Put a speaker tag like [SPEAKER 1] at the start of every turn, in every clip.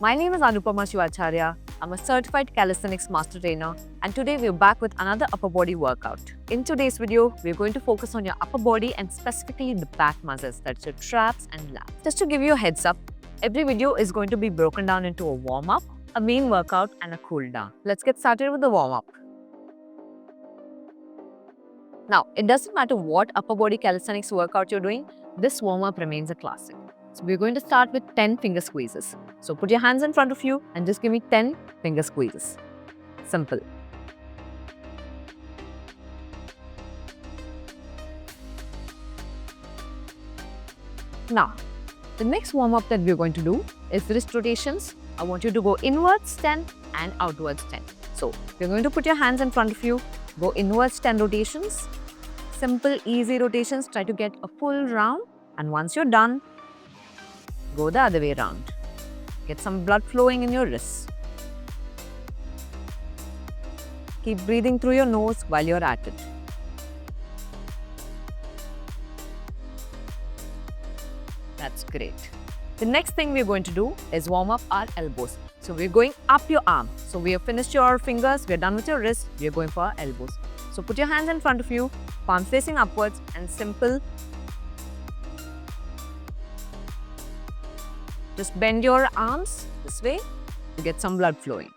[SPEAKER 1] My name is Anupama Shivacharya. I'm a certified calisthenics master trainer, and today we're back with another upper body workout. In today's video, we're going to focus on your upper body and specifically the back muscles, that's your traps and lats. Just to give you a heads up, every video is going to be broken down into a warm-up, a main workout and a cool down. Let's get started with the warm-up. Now, it doesn't matter what upper body calisthenics workout you're doing, this warm-up remains a classic. So we're going to start with 10 finger squeezes. So put your hands in front of you and just give me 10 finger squeezes. Simple. Now, the next warm-up that we're going to do is wrist rotations. I want you to go inwards 10 and outwards 10. So you're going to put your hands in front of you, go inwards 10 rotations. Simple, easy rotations. Try to get a full round, and once you're done, go the other way around. Get some blood flowing in your wrists. Keep breathing through your nose while you're at it. That's great. The next thing we're going to do is warm up our elbows. So we're going up your arm. So we have finished your fingers, we're done with your wrists, we're going for our elbows. So put your hands in front of you, palms facing upwards, and simple. Just bend your arms this way to get some blood flowing.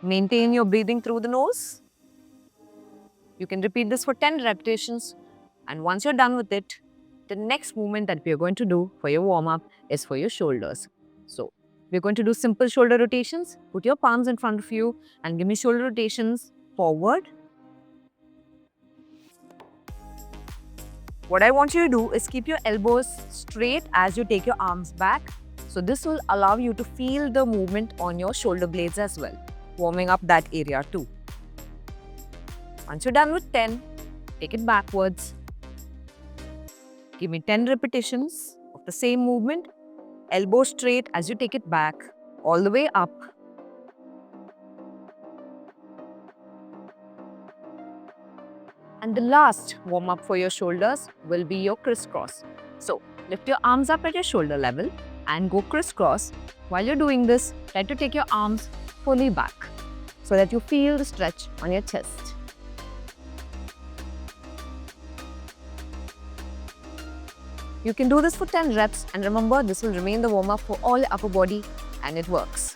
[SPEAKER 1] Maintain your breathing through the nose. You can repeat this for 10 repetitions, and once you're done with it, the next movement that we're going to do for your warm-up is for your shoulders. So we're going to do simple shoulder rotations. Put your palms in front of you and give me shoulder rotations forward. What I want you to do is keep your elbows straight as you take your arms back. So this will allow you to feel the movement on your shoulder blades as well, warming up that area too. Once you're done with 10, take it backwards. Give me 10 repetitions of the same movement. Elbow straight as you take it back, all the way up. And the last warm-up for your shoulders will be your crisscross. So lift your arms up at your shoulder level and go crisscross. While you're doing this, try to take your arms fully back so that you feel the stretch on your chest. You can do this for 10 reps, and remember, this will remain the warm-up for all upper body, and it works.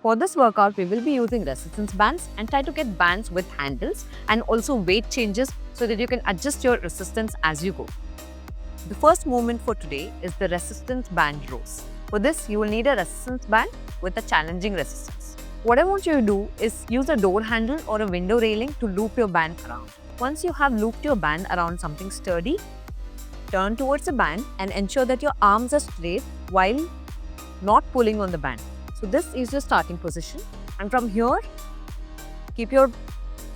[SPEAKER 1] For this workout, we will be using resistance bands, and try to get bands with handles and also weight changes so that you can adjust your resistance as you go. The first movement for today is the resistance band rows. For this, you will need a resistance band with a challenging resistance. What I want you to do is use a door handle or a window railing to loop your band around. Once you have looped your band around something sturdy, turn towards the band and ensure that your arms are straight while not pulling on the band. So this is your starting position, and from here, keep your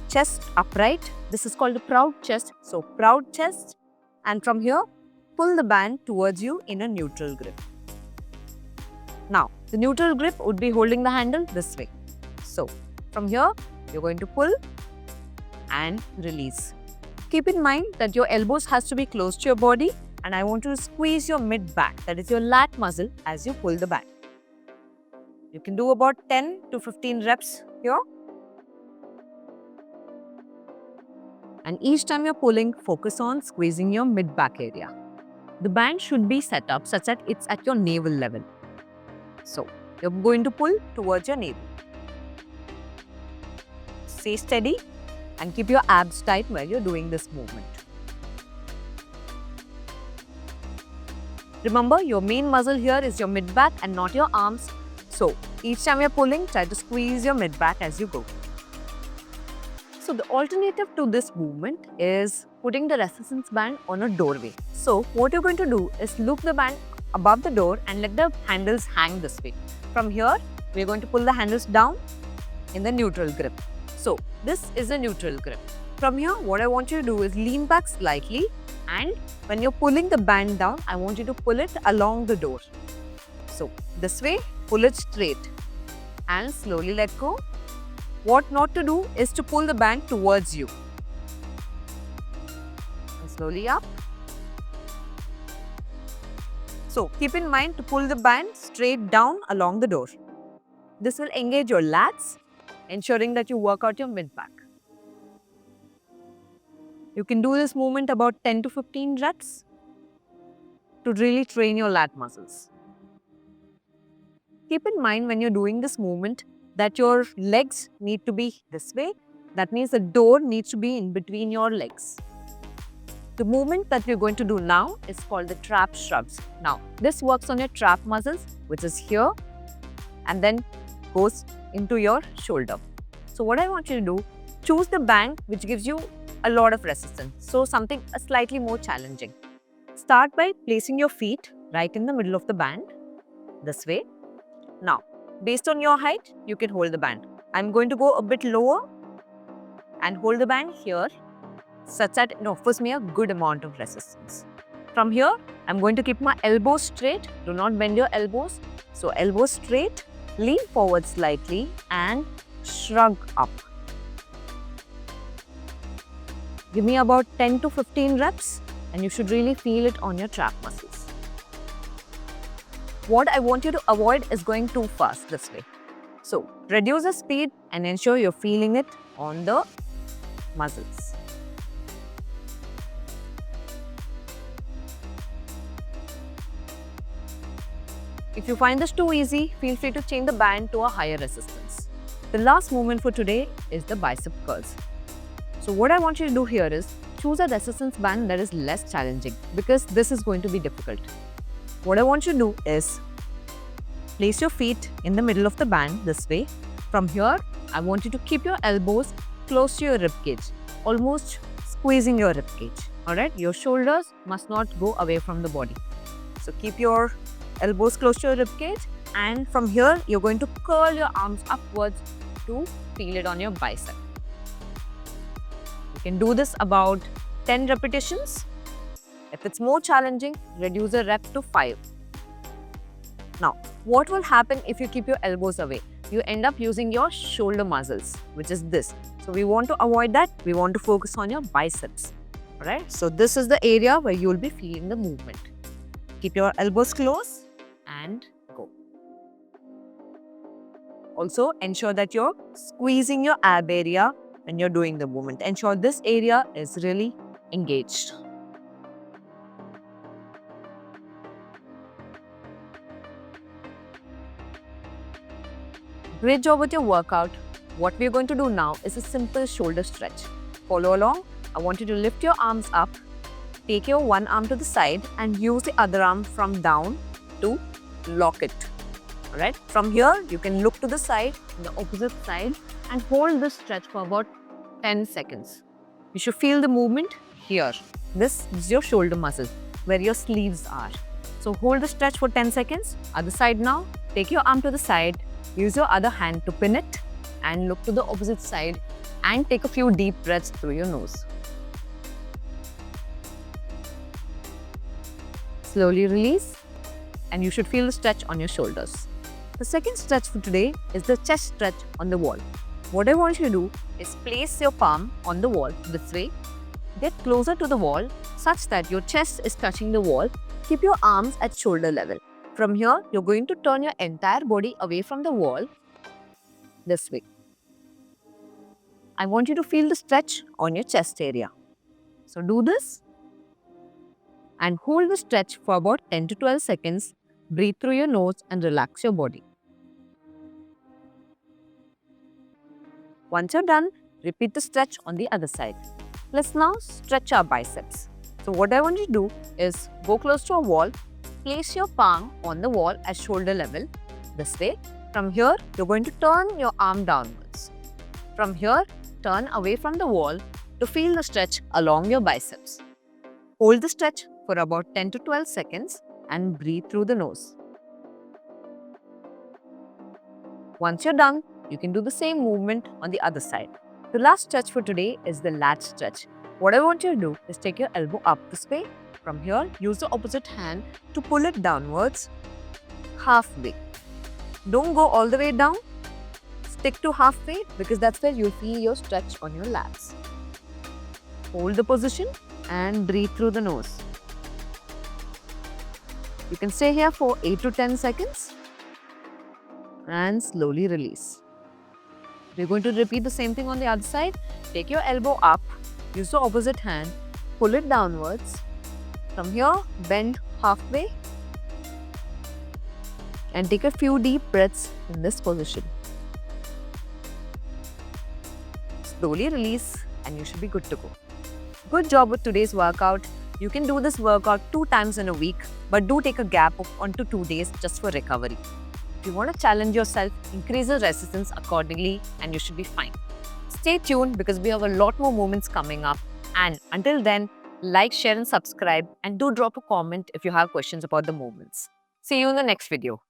[SPEAKER 1] chest upright. This is called a proud chest. So proud chest, and from here, pull the band towards you in a neutral grip. Now, the neutral grip would be holding the handle this way. So from here, you're going to pull and release. Keep in mind that your elbows has to be close to your body, and I want you to squeeze your mid back, that is your lat muscle, as you pull the band. You can do about 10 to 15 reps here. And each time you're pulling, focus on squeezing your mid back area. The band should be set up such that it's at your navel level. So you're going to pull towards your navel. Stay steady and keep your abs tight while you're doing this movement. Remember, your main muscle here is your mid back and not your arms. So each time you're pulling, try to squeeze your mid back as you go. So the alternative to this movement is putting the resistance band on a doorway. So what you're going to do is loop the band above the door and let the handles hang this way. From here, we're going to pull the handles down in the neutral grip. So this is a neutral grip. From here, what I want you to do is lean back slightly, and when you're pulling the band down, I want you to pull it along the door. So this way, pull it straight and slowly let go. What not to do is to pull the band towards you. And slowly up So keep in mind to pull the band straight down along the door. This will engage your lats, ensuring that you work out your mid-back. You can do this movement about 10 to 15 reps to really train your lat muscles. Keep in mind when you're doing this movement that your legs need to be this way. That means the door needs to be in between your legs. The movement that we're going to do now is called the trap shrugs. Now, this works on your trap muscles, which is here, and then goes into your shoulder. So what I want you to do, choose the band which gives you a lot of resistance. So something slightly more challenging. Start by placing your feet right in the middle of the band, this way. Now, based on your height, you can hold the band. I'm going to go a bit lower and hold the band here, such that it offers me a good amount of resistance. From here, I'm going to keep my elbows straight. Do not bend your elbows. So elbows straight, lean forward slightly and shrug up. Give me about 10 to 15 reps and you should really feel it on your trap muscles. What I want you to avoid is going too fast this way. So reduce the speed and ensure you're feeling it on the muscles. If you find this too easy, feel free to change the band to a higher resistance. The last movement for today is the bicep curls. So what I want you to do here is choose a resistance band that is less challenging because this is going to be difficult. What I want you to do is place your feet in the middle of the band this way. From here, I want you to keep your elbows close to your rib cage, almost squeezing your rib cage. Alright, your shoulders must not go away from the body. So keep your elbows close to your rib cage, and from here you're going to curl your arms upwards to feel it on your bicep. You can do this about 10 repetitions. If it's more challenging, reduce the rep to 5. Now, what will happen if you keep your elbows away? You end up using your shoulder muscles, which is this. So we want to avoid that. We want to focus on your biceps. Alright, so this is the area where you will be feeling the movement. Keep your elbows close and go. Also, ensure that you're squeezing your ab area when you're doing the movement. Ensure this area is really engaged. Great job with your workout. What we're going to do now is a simple shoulder stretch. Follow along. I want you to lift your arms up, take your one arm to the side and use the other arm from down to lock it. Alright, from here you can look to the side, the opposite side, and hold this stretch for about 10 seconds. You should feel the movement here. This is your shoulder muscle where your sleeves are. So hold the stretch for 10 seconds. Other side now. Take your arm to the side, use your other hand to pin it and look to the opposite side and take a few deep breaths through your nose. Slowly release and you should feel the stretch on your shoulders. The second stretch for today is the chest stretch on the wall. What I want you to do is place your palm on the wall this way. Get closer to the wall such that your chest is touching the wall. Keep your arms at shoulder level. From here, you're going to turn your entire body away from the wall this way. I want you to feel the stretch on your chest area. So do this and hold the stretch for about 10 to 12 seconds. Breathe through your nose and relax your body. Once you're done, repeat the stretch on the other side. Let's now stretch our biceps. So what I want you to do is go close to a wall, place your palm on the wall at shoulder level, this way. From here, you're going to turn your arm downwards. From here, turn away from the wall to feel the stretch along your biceps. Hold the stretch for about 10 to 12 seconds and breathe through the nose. Once you're done, you can do the same movement on the other side. The last stretch for today is the lat stretch. What I want you to do is take your elbow up this way. From here, use the opposite hand to pull it downwards halfway. Don't go all the way down. Stick to halfway because that's where you'll feel your stretch on your lats. Hold the position and breathe through the nose. You can stay here for 8 to 10 seconds and slowly release. We're going to repeat the same thing on the other side. Take your elbow up, use the opposite hand, pull it downwards. From here, bend halfway and take a few deep breaths in this position. Slowly release and you should be good to go. Good job with today's workout. You can do this workout 2 times in a week, but do take a gap of 1 to 2 days just for recovery. If you want to challenge yourself, increase your resistance accordingly and you should be fine. Stay tuned because we have a lot more movements coming up. And until then, like, share and subscribe and do drop a comment if you have questions about the movements. See you in the next video.